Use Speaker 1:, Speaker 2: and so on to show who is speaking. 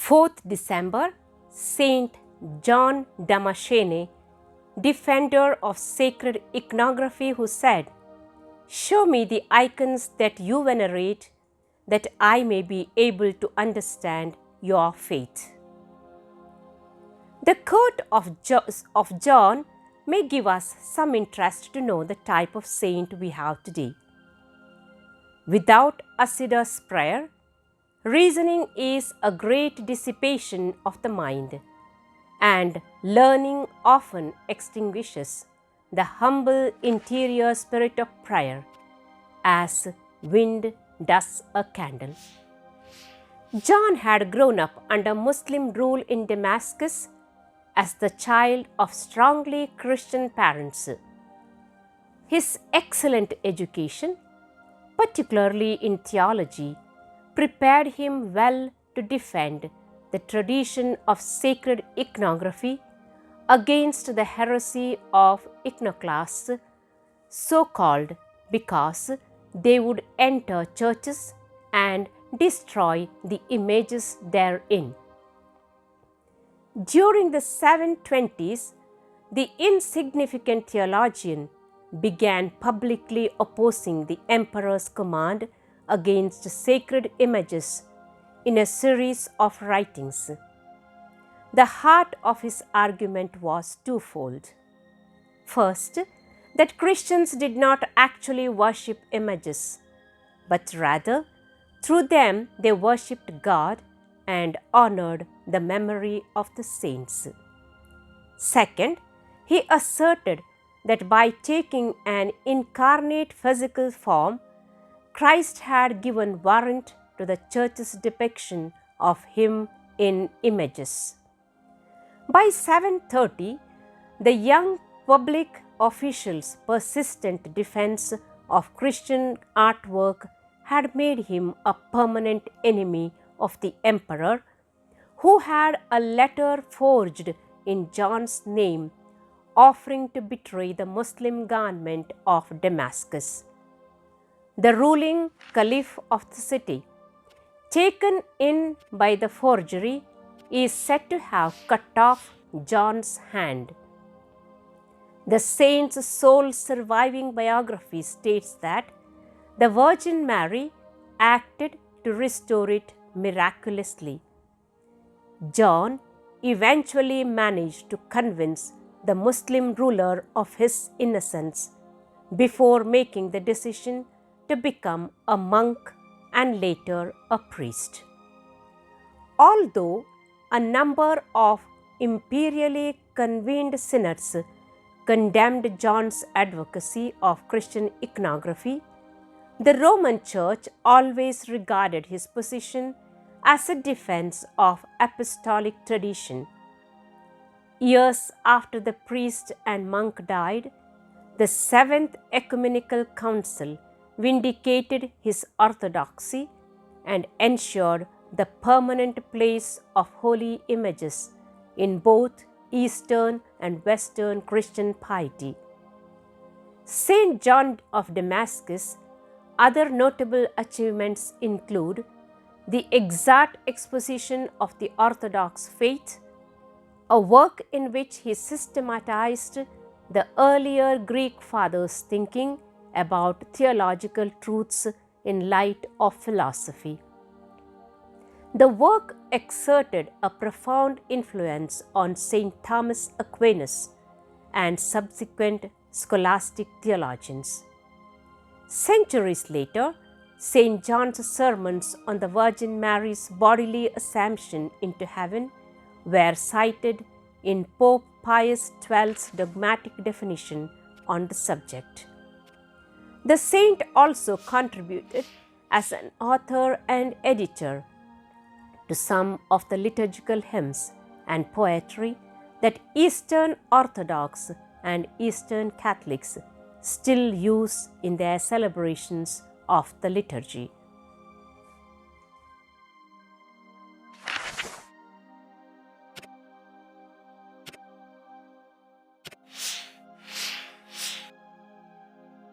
Speaker 1: 4th December, Saint John Damascene, defender of sacred iconography, who said, "Show me the icons that you venerate, that I may be able to understand your faith." The quote of John may give us some interest to know the type of saint we have today. Without assiduous prayer, reasoning is a great dissipation of the mind, and learning often extinguishes the humble interior spirit of prayer, as wind does a candle. John had grown up under Muslim rule in Damascus as the child of strongly Christian parents. His excellent education, particularly in theology, prepared him well to defend the tradition of sacred iconography against the heresy of iconoclasts, so called because they would enter churches and destroy the images therein. During the 720s, the insignificant theologian began publicly opposing the emperor's command against sacred images in a series of writings. The heart of his argument was twofold. First, that Christians did not actually worship images, but rather, through them, they worshipped God and honored the memory of the saints. Second, he asserted that by taking an incarnate physical form, Christ had given warrant to the Church's depiction of him in images. By 730, the young public official's persistent defense of Christian artwork had made him a permanent enemy of the emperor, who had a letter forged in John's name offering to betray the Muslim government of Damascus. The ruling caliph of the city, taken in by the forgery, is said to have cut off John's hand. The saint's sole surviving biography states that the Virgin Mary acted to restore it miraculously. John eventually managed to convince the Muslim ruler of his innocence before making the decision to become a monk and later a priest. Although a number of imperially convened synods condemned John's advocacy of Christian iconography, the Roman Church always regarded his position as a defense of apostolic tradition. Years after the priest and monk died, the Seventh Ecumenical Council vindicated his orthodoxy and ensured the permanent place of holy images in both Eastern and Western Christian piety. Saint John of Damascus. Other notable achievements include the exact exposition of the Orthodox faith, a work in which he systematized the earlier Greek fathers' thinking about theological truths in light of philosophy. The work exerted a profound influence on St. Thomas Aquinas and subsequent scholastic theologians. Centuries later, St. John's sermons on the Virgin Mary's bodily assumption into heaven were cited in Pope Pius XII's dogmatic definition on the subject. The saint also contributed as an author and editor to some of the liturgical hymns and poetry that Eastern Orthodox and Eastern Catholics still use in their celebrations of the liturgy.